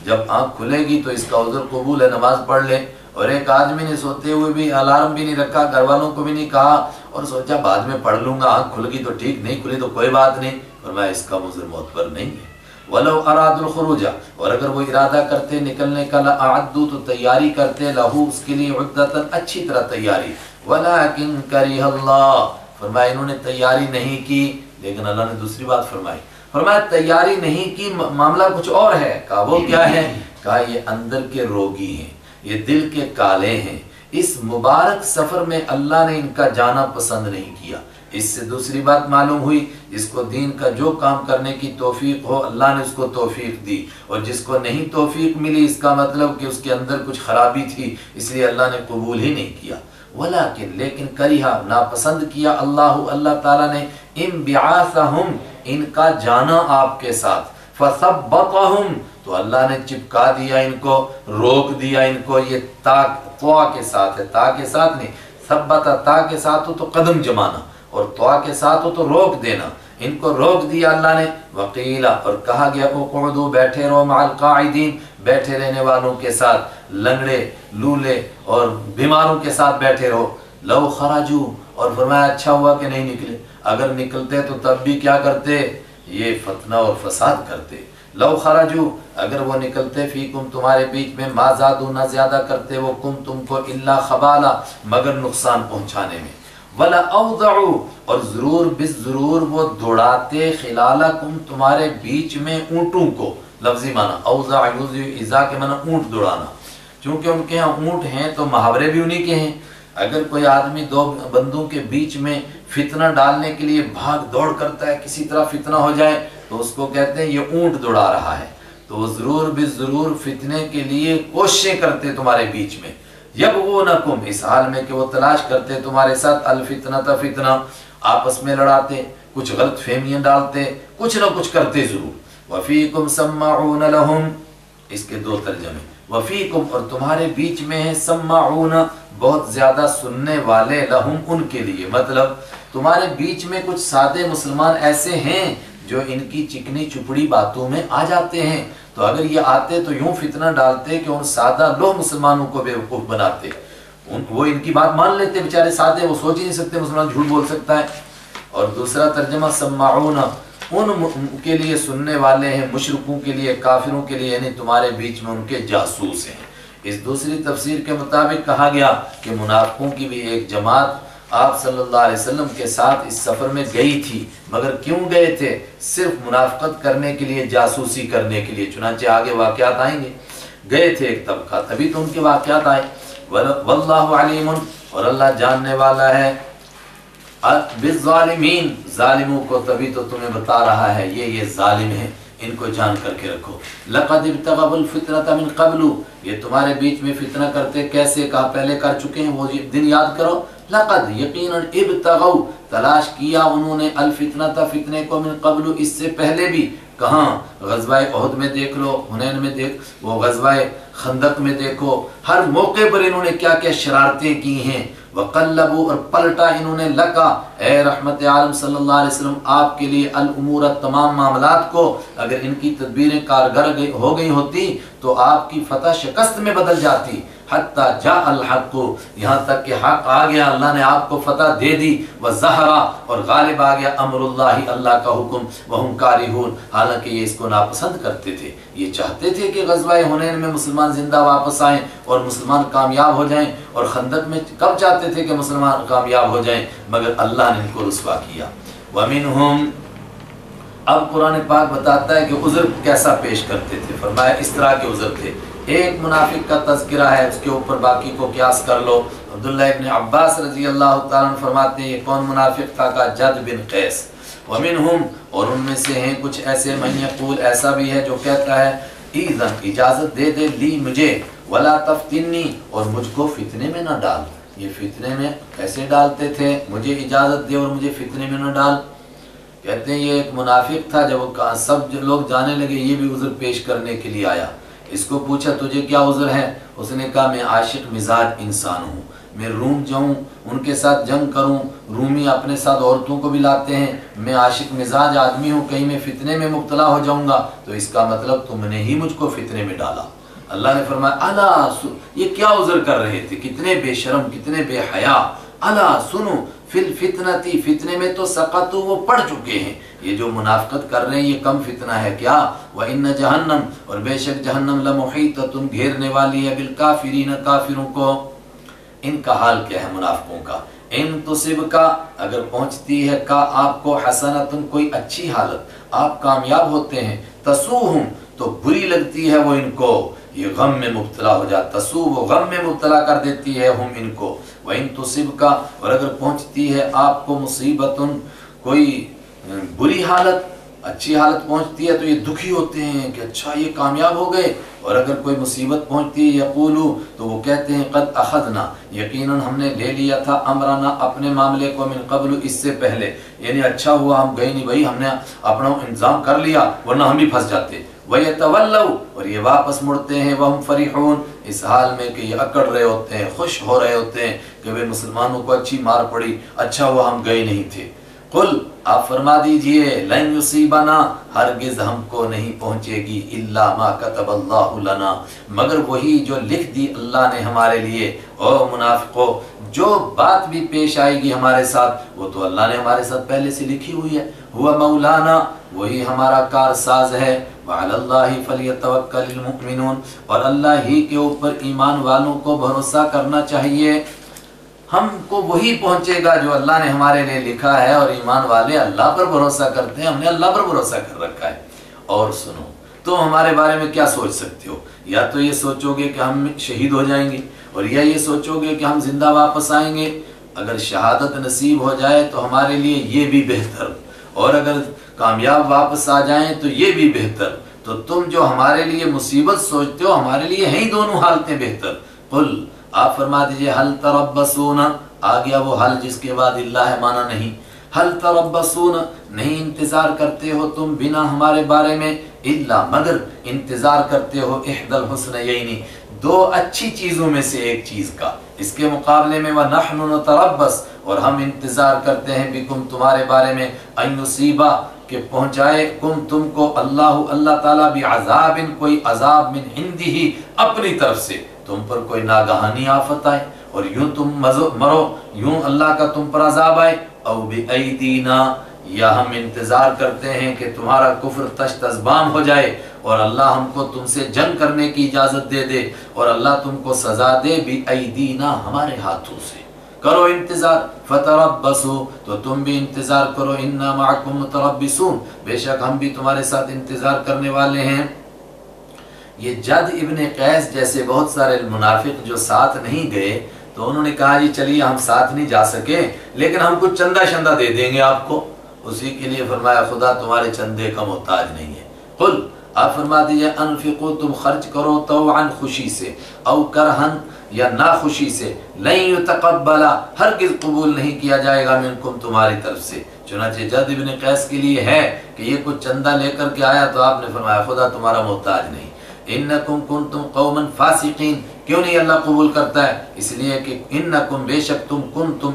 جب آنکھ کھلے گی تو اس کا عذر قبول ہے، نماز پڑھ لے۔ اور ایک آدمی نے سوتے ہوئے بھی الارم بھی نہیں رکھا، گھر والوں کو بھی نہیں کہا، اور سوچا بعد میں پڑھ لوں گا، آنکھ کھل گئی تو ٹھیک، نہیں کھلی تو کوئی بات نہیں، فرمایا اس کا عذر معتبر نہیں ہے۔ وَلَوْ أَرَادُوا الْخُرُوجَ، اور اگر وہ ارادہ کرتے نکلنے کا، لَأَعَدُّوا تو تیاری کرتے، لَهُ اس کے لیے عُدَّةً اچھی طرح تیاری، وَلَكِنْ كَرِهَ اللَّهُ، فرمایا انہوں نے تیاری نہیں کی، لیکن اللہ نے دوسری بات فرمائی، فرمایا تیاری نہیں کی، معاملہ کچھ اور ہے، کہا وہ کیا ہے، کہا یہ اندر کے روگی ہیں، یہ دل کے کالے ہیں، اس مبارک سفر میں اللہ نے ان کا جانا پسند نہیں کیا۔ اس سے دوسری بات معلوم ہوئی، جس کو دین کا جو کام کرنے کی توفیق ہو اللہ نے اس کو توفیق دی، اور جس کو نہیں توفیق ملی اس کا مطلب کہ اس کے اندر کچھ خرابی تھی، اس لیے اللہ نے قبول ہی نہیں کیا۔ ولیکن لیکن کریہا ناپسند کیا اللہ تعالیٰ نے انبعاثہم ان کا جانا آپ کے ساتھ، فثبتہم تو اللہ نے چپکا دیا ان کو، روک دیا ان کو، یہ طوا کے ساتھ ہے، تا کے ساتھ نہیں، ثبتا تا کے ساتھ ہو تو قدم جمانا، اور طوا کے ساتھ ہو تو روک دینا، ان کو روک دیا اللہ نے۔ وقیلا اور کہا گیا اقعدوا بیٹھے رہو مع القاعدین بیٹھے رہنے والوں کے ساتھ، لنگڑے لولے اور بیماروں کے ساتھ بیٹھے رہو۔ لو خرجوا اور فرمایا اچھا ہوا کہ نہیں نکلے، اگر نکلتے تو تب بھی کیا کرتے، یہ فتنہ اور فساد کرتے۔ لو خرجوا اگر وہ نکلتے فیکم تمہارے بیچ میں، ما زادوا نہ زیادہ کرتے وہ کم تم کو، الا خبالا مگر نقصان پہنچانے میں، ولا اودعوا اور ضرور بالضرور وہ دوڑاتے، خلالکم تمہارے بیچ میں اونٹوں کو، لفظی معنی اوضع یوضع اذا کے معنی اونٹ دوڑانا، چونکہ ان کے ہاں اونٹ ہیں تو محاورے بھی انہی کے ہیں۔ اگر کوئی آدمی دو بندوں کے بیچ میں فتنہ ڈالنے کے لیے بھاگ دوڑ کرتا ہے، کسی طرح فتنہ ہو جائے تو اس کو کہتے ہیں یہ اونٹ دوڑا رہا ہے، تو وہ ضرور بالضرور فتنے کے لیے کوششیں کرتے تمہارے بیچ میں، یبغونکم اس حال میں کہ وہ تلاش کرتے تمہارے ساتھ، الفتنہ فتنہ آپس میں لڑاتے، کچھ غلط فہمیاں ڈالتے، کچھ نہ کچھ کرتے ضرور۔ وفیکم سماعون لہم اس کے دو ترجمے، وفیکم اور تمہارے بیچ میں ہیں، سماعون بہت زیادہ سننے والے، لہم ان کے لیے، مطلب تمہارے بیچ میں کچھ سادے مسلمان ایسے ہیں جو ان کی چکنی چپڑی باتوں میں آ جاتے ہیں، تو اگر یہ آتے تو یوں فتنہ ڈالتے کہ ان سادہ لوگ مسلمانوں کو بیوقوف بناتے، وہ ان کی بات مان لیتے، بیچارے سادے، وہ سوچ ہی نہیں سکتے مسلمان جھوٹ بول سکتا ہے۔ اور دوسرا ترجمہ سماعون ان کے لیے سننے والے ہیں، مشرکوں کے لیے، کافروں کے لیے، یعنی تمہارے بیچ میں ان کے جاسوس ہیں۔ اس دوسری تفسیر کے مطابق کہا گیا کہ منافقوں کی بھی ایک جماعت آپ صلی اللہ علیہ وسلم کے ساتھ اس سفر میں گئی تھی، مگر کیوں گئے تھے؟ صرف منافقت کرنے کے لیے، جاسوسی کرنے کے لیے، چنانچہ آگے واقعات آئیں گے، گئے تھے ایک طبقہ، تبھی تو ان کے واقعات آئے۔ واللہ علیم اور اللہ جاننے والا ہے، بالظالمین ظالموں کو، تبھی تو تمہیں بتا رہا ہے یہ ظالم ہیں، ان کو جان کر کے رکھو۔ لقد ابتغوا الفتنة من قبل یہ تمہارے بیچ میں فتنہ کرتے، کیسے؟ کہا پہلے کر چکے ہیں، وہ دن یاد کرو۔ لقد یقیناً ابتغوا تلاش کیا انہوں نے، الفتنة فتنے کو، من قبل اس سے پہلے بھی، کہاں؟ غزوہ احد میں دیکھ لو، حنین میں دیکھ، وہ غزوہ خندق میں دیکھو، ہر موقع پر انہوں نے کیا کیا شرارتیں کی ہیں۔ وقلبوا اور پلٹا انہوں نے، لکا اے رحمت عالم صلی اللہ علیہ وسلم آپ کے لیے، الامور تمام معاملات کو، اگر ان کی تدبیریں کارگر ہو گئی ہوتی تو آپ کی فتح شکست میں بدل جاتی، حتی جاء الحق یہاں تک کہ حق آ گیا، اللہ نے آپ کو فتح دے دی، وظہر اور غالب آ گیا، امر اللہ اللہ کا حکم، وہم کارہون حالانکہ یہ اس کو ناپسند کرتے تھے، یہ چاہتے تھے کہ غزوہ حنین میں مسلمان زندہ واپس آئیں اور مسلمان کامیاب ہو جائیں، اور خندق میں کب چاہتے تھے کہ مسلمان کامیاب ہو جائیں، مگر اللہ نے ان کو رسوا کیا۔ ومنہم اب قرآن پاک بتاتا ہے کہ عذر کیسا پیش کرتے تھے، فرمایا اس طرح کے عذر تھے۔ ایک منافق کا تذکرہ ہے، اس کے اوپر باقی کو قیاس کر لو۔ عبداللہ ابن عباس رضی اللہ تعالیٰ عنہ فرماتے ہیں یہ کون منافق تھا؟ کا جد بن قیس۔ ومنہم اور ان میں سے ہیں کچھ ایسے، من یقول ایسا بھی ہے جو کہتا ہے، ایذن اجازت دے دے، لی مجھے، ولا تفتنی اور مجھ کو فتنے میں نہ ڈال۔ یہ فتنے میں کیسے ڈالتے تھے؟ مجھے اجازت دے اور مجھے فتنے میں نہ ڈال۔ کہتے ہیں یہ ایک منافق تھا، جب وہ سب لوگ جانے لگے یہ بھی عذر پیش کرنے کے لیے آیا، اس کو پوچھا تجھے کیا عذر ہے؟ اس نے کہا میں عاشق مزاج انسان ہوں، میں روم جاؤں ان کے ساتھ جنگ کروں، رومی اپنے ساتھ عورتوں کو بھی لاتے ہیں، میں عاشق مزاج آدمی ہوں، کہیں میں فتنے میں مبتلا ہو جاؤں گا تو اس کا مطلب تم نے ہی مجھ کو فتنے میں ڈالا۔ اللہ نے فرمایا الا یہ کیا عذر کر رہے تھے، کتنے بے شرم، کتنے بے حیا، الا سنو فی الفتنتی، فتنے میں تو سقطوا وہ پڑ چکے ہیں، یہ جو منافقت کر رہے ہیں یہ کم فتنہ ہے کیا؟ وَإِنَّ جہنم، اور بے شک جہنم لَمُحِيطَةٌ گھیرنے والی ہے بالکافرین کافروں کو۔ ان کا حال کیا ہے منافقوں کا؟ ان تصب کا اگر پہنچتی ہے کا آپ کو حسنتن کوئی اچھی حالت، آپ کامیاب ہوتے ہیں، تسوہم تو بری لگتی ہے وہ ان کو، یہ غم میں مبتلا ہو جاتا، تسو وہ غم میں مبتلا کر دیتی ہے ہم ان کو۔ وَإِن تُصِبْكَ کا اور اگر پہنچتی ہے آپ کو مصیبتن کوئی بری حالت، اچھی حالت پہنچتی ہے تو یہ دکھی ہوتے ہیں کہ اچھا یہ کامیاب ہو گئے، اور اگر کوئی مصیبت پہنچتی ہے یقولو تو وہ کہتے ہیں قد اخذنا یقیناً ہم نے لے لیا تھا امرنا اپنے معاملے کو من قبل اس سے پہلے، یعنی اچھا ہوا ہم گئے نہیں بھائی، ہم نے اپنا انتظام کر لیا ورنہ ہم ہی پھنس جاتے۔ وَيَتَوَلَّوْا اور یہ واپس مڑتے ہیں، وَهُمْ فَرِحُونَ اس حال میں کہ یہ اکڑ رہے ہوتے ہیں، خوش ہو رہے ہوتے ہیں کہ وہ مسلمانوں کو اچھی مار پڑی، اچھا ہوا ہم گئے نہیں تھے۔ قل آپ فرما دیجئے لن یصیبنا ہرگز ہم کو نہیں پہنچے گی الا ما کتب اللہ لنا مگر وہی جو لکھ دی اللہ نے ہمارے لیے۔ او منافقو جو بات بھی پیش آئے گی ہمارے ساتھ وہ تو اللہ نے ہمارے ساتھ پہلے سے لکھی ہوئی ہے، ہوا مولانا وہی ہمارا کارساز ہے، وعلی اللہ فلیتوکل المؤمنون اور اللہ ہی کے اوپر ایمان والوں کو بھروسہ کرنا چاہیے۔ ہم کو وہی پہنچے گا جو اللہ نے ہمارے لیے لکھا ہے، اور ایمان والے اللہ پر بھروسہ کرتے ہیں، ہم نے اللہ پر بھروسہ کر رکھا ہے۔ اور سنو تو ہمارے بارے میں کیا سوچ سکتے ہو؟ یا تو یہ سوچو گے کہ ہم شہید ہو جائیں گے، اور یا یہ سوچو گے کہ ہم زندہ واپس آئیں گے۔ اگر شہادت نصیب ہو جائے تو ہمارے لیے یہ بھی بہتر، اور اگر کامیاب واپس آ جائیں تو یہ بھی بہتر۔ تو تم جو ہمارے لیے مصیبت سوچتے ہو ہمارے لیے ہیں ہی دونوں حالتیں بہتر۔ قل آپ فرما دیجئے حل تربصون آ گیا وہ حل جس کے بعد اللہ ہے مانا نہیں، حل تربصون نہیں انتظار کرتے ہو تم بنا ہمارے بارے میں، الا مگر انتظار کرتے ہو احد الحسنیین دو اچھی چیزوں میں سے ایک چیز کا، اس کے مقابلے میں وَنَحْنُ نَتَرَبَّصُ اور ہم انتظار کرتے ہیں بکم تمہارے بارے میں ان یصیبا کہ پہنچائے کم تم کو اللہ تعالیٰ بعذاب کوئی عذاب من عندہ اپنی طرف سے، تم پر کوئی ناگہانی آفت آئے اور یوں تم مرو، یوں اللہ کا تم پر عذاب آئے، او بِأَيْدِينَا یا ہم انتظار کرتے ہیں کہ تمہارا کفر تشت ازبام ہو جائے اور اللہ ہم کو تم سے جنگ کرنے کی اجازت دے دے اور اللہ تم کو سزا دے بِأَيْدِينَا ہمارے ہاتھوں سے۔ کرو انتظار فتربصوا تو تم بھی انتظار کرو انا معکم متربصون بے شک ہم بھی تمہارے ساتھ انتظار کرنے والے ہیں۔ یہ جد ابن قیس جیسے بہت سارے منافق جو ساتھ نہیں گئے تو انہوں نے کہا جی چلیے ہم ساتھ نہیں جا سکے لیکن ہم کچھ چندہ شندہ دے دیں گے آپ کو، اسی کے لیے فرمایا خدا تمہارے چندے کا محتاج نہیں ہے۔ قل آپ فرما دیجئے انفقوا تم خرچ کرو طوعا خوشی سے او کرہن یا ناخوشی سے، لن یتقبل ہرگز قبول نہیں کیا جائے گا منکم تمہاری طرف سے۔ چنانچہ جد ابن قیس کے لیے ہے کہ یہ کچھ چندہ لے کر کے آیا تو آپ نے فرمایا خدا تمہارا محتاج نہیں۔ انکم کنتم قوما فاسقین کیوں نہیں اللہ قبول کرتا ہے؟ اس لیے کہ انکم بے شک تم کنتم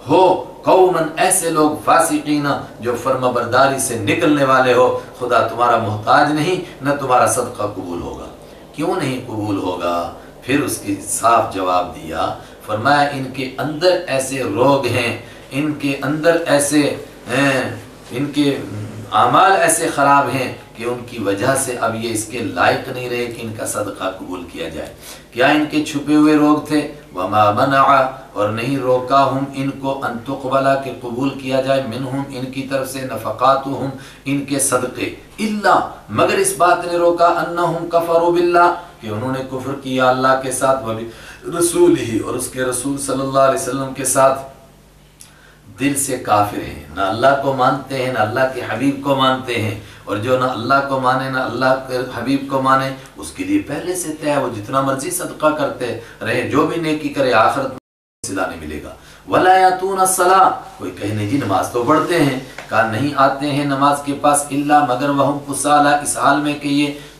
ہو قوما ایسے لوگ فاسقین جو فرما برداری سے نکلنے والے ہو، خدا تمہارا محتاج نہیں نہ تمہارا صدقہ قبول ہوگا۔ کیوں نہیں قبول ہوگا؟ پھر اس کی صاف جواب دیا، فرمایا ان کے اندر ایسے روگ ہیں، ان کے اندر ایسے ہیں، ان کے اعمال ایسے خراب ہیں کہ ان کی وجہ سے اب یہ اس کے لائق نہیں رہے کہ ان کا صدقہ قبول کیا جائے۔ کیا ان کے چھپے ہوئے روگ تھے؟ وما منع اور نہیں روکا ہم ان کو ان تقبلا کہ قبول کیا جائے منہم ان کی طرف سے نفقاتہم ان کے صدقے، الا مگر اس بات نے روکا انہم کفروا باللہ کہ انہوں نے کفر کیا اللہ کے ساتھ رسول ہی اور اس کے رسول صلی اللہ علیہ وسلم کے ساتھ، دل سے کافر ہیں، نہ اللہ کو مانتے ہیں نہ اللہ کے حبیب کو مانتے ہیں، اور جو نہ اللہ کو مانے نہ اللہ کے حبیب کو مانے اس کے لیے پہلے سے طے ہے وہ جتنا مرضی صدقہ کرتے رہے، جو بھی نیکی کرے آخرت میں صلہ نہیں ملے گا۔ وَلَا يَأْتُونَ الصَّلَاةَ کوئی کہنے جی نماز تو پڑھتے ہیں، کہا نہیں آتے ہیں نماز کے پاس الا مگر وہم کسالى اس حال میں کہ یہ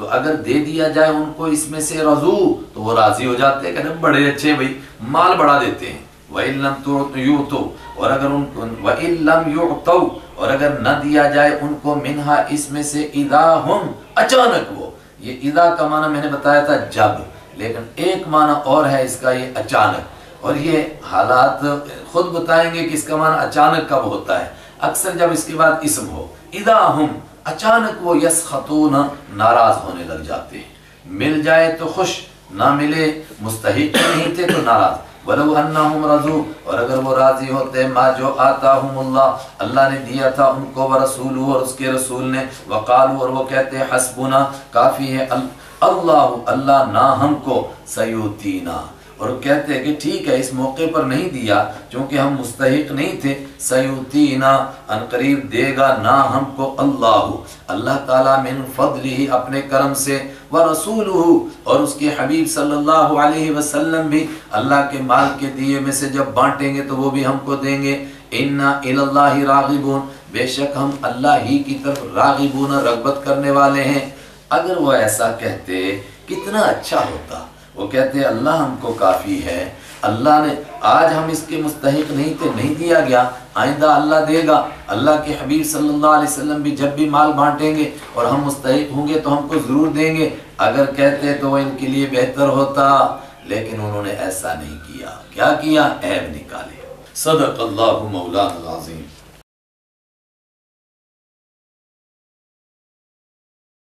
تو اگر دے دیا جائے ان کو اس میں سے رضو تو وہ راضی ہو جاتے ہیں، کہتے ہیں بڑے اچھے بھائی، مال بڑھا دیتے ہیں۔ وَإِن لَمْ يُؤْتُوا، اور اگر ان کو وَإِن لَمْ يُعْطَوْا، اور اگر نہ دیا جائے ان کو منہا اس میں سے، اِذَا هُمْ، اچانک وہ، یہ اذا کا معنی میں نے بتایا تھا جب، لیکن ایک معنی اور ہے اس کا، یہ اچانک، اور یہ حالات خود بتائیں گے کہ اس کا معنی اچانک کب ہوتا ہے۔ اکثر جب اس کے بعد اسم ہو، اذا ہم، اچانک وہ یسخطون، ناراض ہونے لگ جاتے ہیں، مل جائے تو خوش، نہ ملے مستحق نہیں تھے تو ناراض۔ وَلَوْ أَنَّهُمْ رَضُوا، اور اگر وہ راضی ہوتے ما جو آتاہم اللہ نے دیا تھا ان کو، ورسولہ، اور اس کے رسول نے، وقالوا، اور وہ کہتے حسبنا، کافی ہے اللہ نہ ہم کو، سیؤتینا، اور کہتے ہیں کہ ٹھیک ہے اس موقع پر نہیں دیا چونکہ ہم مستحق نہیں تھے، سیؤتینا، ان قریب دے گا نہ ہم کو اللہ تعالیٰ، من فضلہ، اپنے کرم سے، ورسولہ، اور اس کے حبیب صلی اللہ علیہ وسلم بھی اللہ کے مال کے دیے میں سے جب بانٹیں گے تو وہ بھی ہم کو دیں گے۔ انا الی اللہ راغبون، بے شک ہم اللہ ہی کی طرف راغبون، رغبت کرنے والے ہیں۔ اگر وہ ایسا کہتے کتنا اچھا ہوتا، وہ کہتے اللہ ہم کو کافی ہے، اللہ نے، آج ہم اس کے مستحق نہیں تھے، نہیں دیا گیا، آئندہ اللہ دے گا، اللہ کے حبیب صلی اللہ علیہ وسلم بھی جب بھی مال بانٹیں گے اور ہم مستحق ہوں گے تو ہم کو ضرور دیں گے، اگر کہتے تو وہ ان کے لیے بہتر ہوتا، لیکن انہوں نے ایسا نہیں کیا۔ کیا کیا؟ عیب نکالے۔ صدق اللہ مولانا العظیم۔